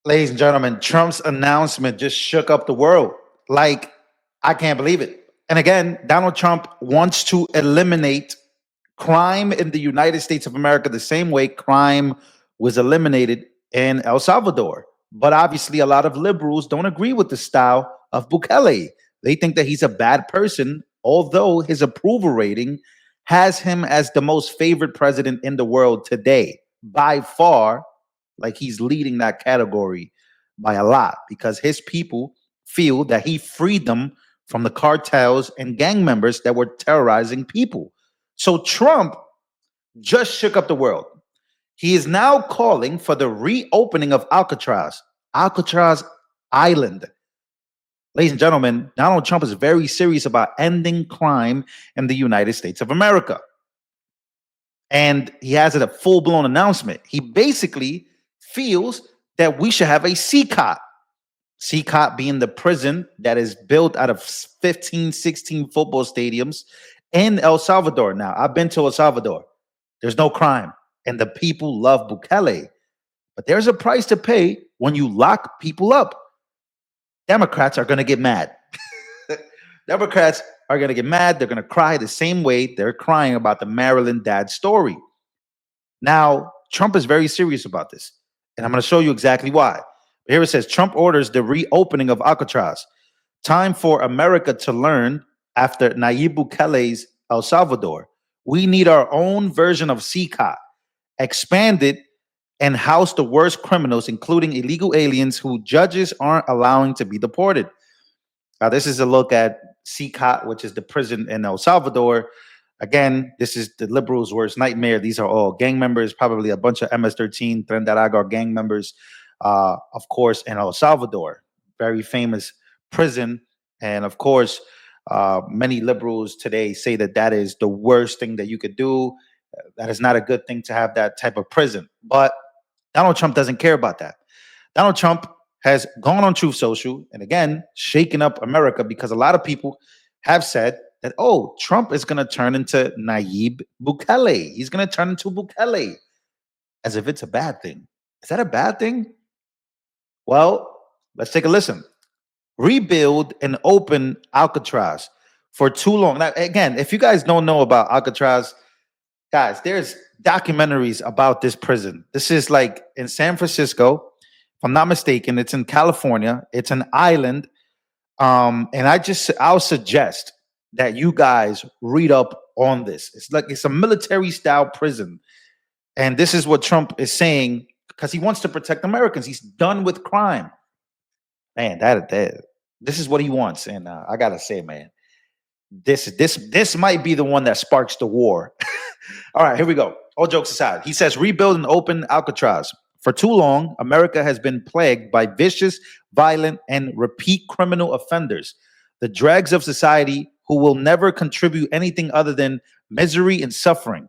Ladies and gentlemen, Trump's announcement just shook up the world. Like, I can't believe it. And again, Donald Trump wants to eliminate crime in the United States of America the same way crime was eliminated in El Salvador. But obviously, a lot of liberals don't agree with the style of Bukele. They think that he's a bad person, although his approval rating has him as the most favorite president in the world today. By far, like he's leading that category by a lot because his people feel that he freed them from the cartels and gang members that were terrorizing people. So Trump just shook up the world. He is now calling for the reopening of Alcatraz Island. Ladies and gentlemen, Donald Trump is very serious about ending crime in the United States of America. And he has a full blown announcement. He basically feels that we should have a CCOT. CCOT being the prison that is built out of 15, 16 football stadiums in El Salvador. Now, I've been to El Salvador. There's no crime, and the people love Bukele. But there's a price to pay when you lock people up. Democrats are going to get mad. Democrats are going to get mad. They're going to cry the same way they're crying about the Maryland dad story. Now, Trump is very serious about this, and I'm going to show you exactly why. Here it says Trump orders the reopening of Alcatraz. Time for America to learn after Nayib Bukele's El Salvador. We need our own version of CCOT, expanded and house the worst criminals, including illegal aliens who judges aren't allowing to be deported. Now, this is a look at CCOT, which is the prison in El Salvador. Again, this is the liberals' worst nightmare. These are all gang members, probably a bunch of MS-13, Tren de Aragua gang members, of course, in El Salvador. Very famous prison. And of course, many liberals today say that that is the worst thing that you could do. That is not a good thing to have that type of prison. But Donald Trump doesn't care about that. Donald Trump has gone on Truth Social and again shaken up America because a lot of people have said that, oh, Trump is going to turn into Nayib Bukele. He's going to turn into Bukele as if it's a bad thing. Is that a bad thing? Well, let's take a listen. Rebuild and open Alcatraz for too long. Now, again, if you guys don't know about Alcatraz, guys, there's documentaries about this prison. This is like in San Francisco. If I'm not mistaken, it's in California. It's an island. And I'll suggest that you guys read up on this. It's a military style prison. And this is what Trump is saying because he wants to protect Americans. He's done with crime. Man, this is what he wants. And I gotta say, man, this might be the one that sparks the war. All right, here we go. All jokes aside, he says, rebuild and open Alcatraz. For too long, America has been plagued by vicious, violent, and repeat criminal offenders, the dregs of society who will never contribute anything other than misery and suffering.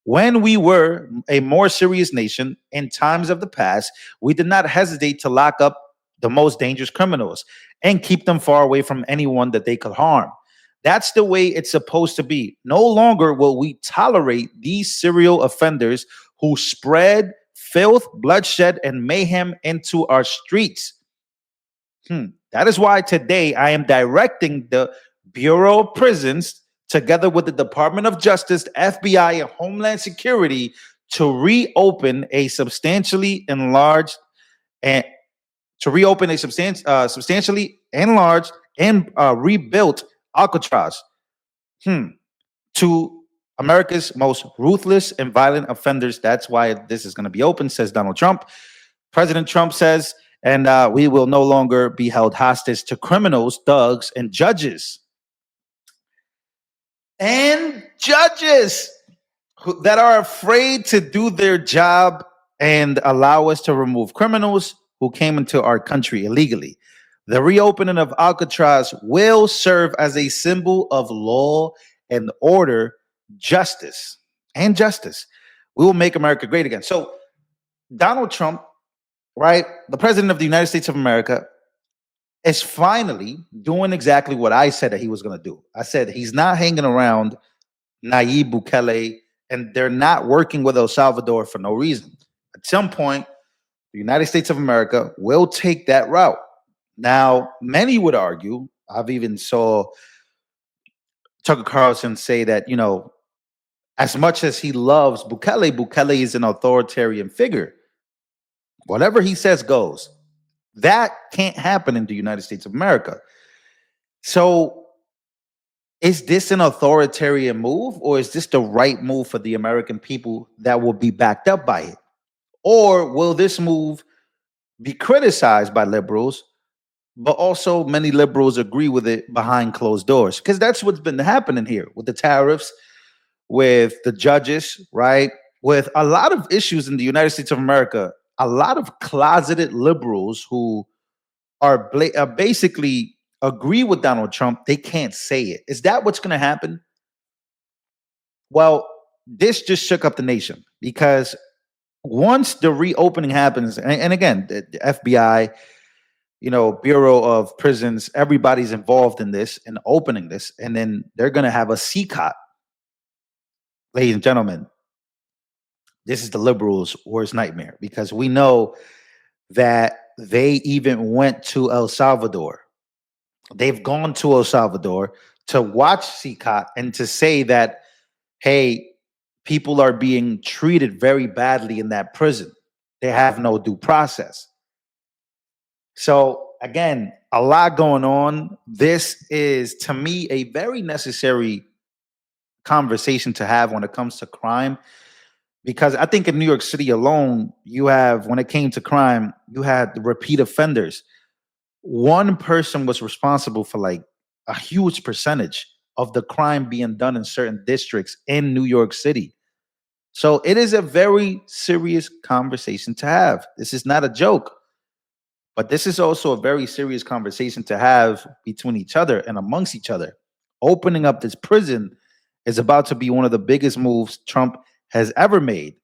When we were a more serious nation in times of the past, we did not hesitate to lock up the most dangerous criminals and keep them far away from anyone that they could harm. That's the way it's supposed to be. No longer will we tolerate these serial offenders who spread filth, bloodshed, and mayhem into our streets. That is why today I am directing the Bureau of Prisons, together with the Department of Justice, FBI, and Homeland Security, to reopen a substantially enlarged and substantially enlarged and rebuilt Alcatraz to America's most ruthless and violent offenders. That's why this is going to be open, says Donald Trump. President Trump says, and we will no longer be held hostage to criminals, thugs, and judges. And judges that are afraid to do their job and allow us to remove criminals who came into our country illegally. The reopening of Alcatraz will serve as a symbol of law and order, justice. We will make America great again. So Donald Trump, right, the president of the United States of America, is finally doing exactly what I said that he was going to do. I said he's not hanging around Nayib Bukele, and they're not working with El Salvador for no reason. At some point, the United States of America will take that route. Now, many would argue, I've even saw Tucker Carlson say that, as much as he loves Bukele, Bukele is an authoritarian figure. Whatever he says goes. That can't happen in the United States of America. So, is this an authoritarian move, or is this the right move for the American people that will be backed up by it? Or will this move be criticized by liberals, but also many liberals agree with it behind closed doors? Because that's what's been happening here with the tariffs, with the judges, right? With a lot of issues in the United States of America, a lot of closeted liberals who are basically agree with Donald Trump, they can't say it. Is that what's going to happen? Well, this just shook up the nation because once the reopening happens, and again, the FBI, Bureau of Prisons, everybody's involved in this and opening this, and then they're going to have a CCOT. Ladies and gentlemen, this is the liberals' worst nightmare because we know that they even went to El Salvador. They've gone to El Salvador to watch CCOT and to say that, hey, people are being treated very badly in that prison. They have no due process. So, again, a lot going on. This is, to me, a very necessary conversation to have when it comes to crime. Because I think in New York City alone, when it came to crime, you had the repeat offenders. One person was responsible for like a huge percentage of the crime being done in certain districts in New York City. So it is a very serious conversation to have. This is not a joke, but this is also a very serious conversation to have between each other and amongst each other. Opening up this prison is about to be one of the biggest moves Trump has ever made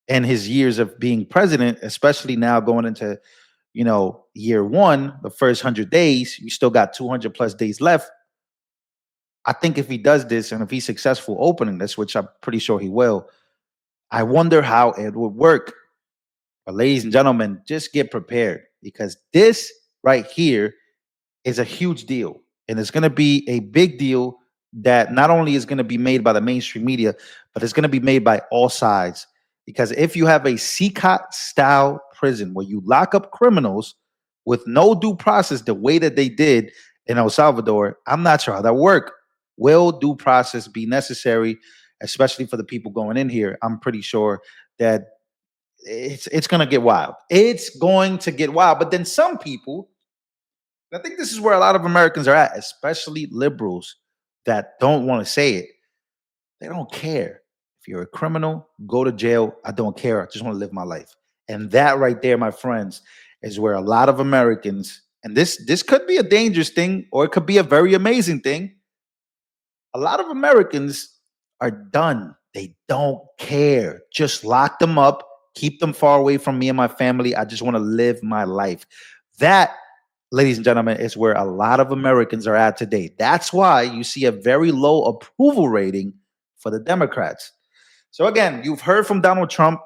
in his years of being president, especially now going into year one, the first 100 days. You still got 200 plus days left. I think if he does this and if he's successful opening this, which I'm pretty sure he will, I wonder how it would work. But ladies and gentlemen, just get prepared because this right here is a huge deal. And it's going to be a big deal that not only is going to be made by the mainstream media, but it's going to be made by all sides. Because if you have a CCOT style prison where you lock up criminals with no due process the way that they did in El Salvador, I'm not sure how that work. Will due process be necessary, especially for the people going in here? I'm pretty sure that it's going to get wild. It's going to get wild. But then some people, I think this is where a lot of Americans are at, especially liberals that don't want to say it. They don't care. If you're a criminal, go to jail. I don't care. I just want to live my life. And that right there, my friends, is where a lot of Americans, and this could be a dangerous thing or it could be a very amazing thing. A lot of Americans are done. They don't care. Just lock them up, keep them far away from me and my family. I just want to live my life. That, ladies and gentlemen, is where a lot of Americans are at today. That's why you see a very low approval rating for the Democrats. So again, you've heard from Donald Trump.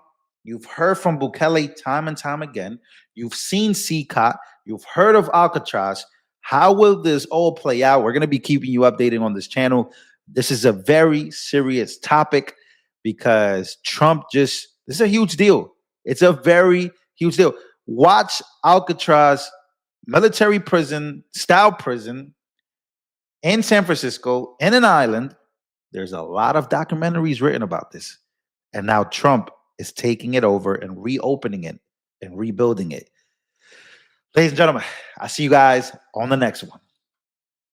You've heard from Bukele time and time again. You've seen CCOT. You've heard of Alcatraz. How will this all play out? We're going to be keeping you updated on this channel. This is a very serious topic because this is a huge deal. It's a very huge deal. Watch Alcatraz military prison, style prison in San Francisco, in an island. There's a lot of documentaries written about this. And now Trump is taking it over and reopening it and rebuilding it. Ladies and gentlemen, I'll see you guys on the next one.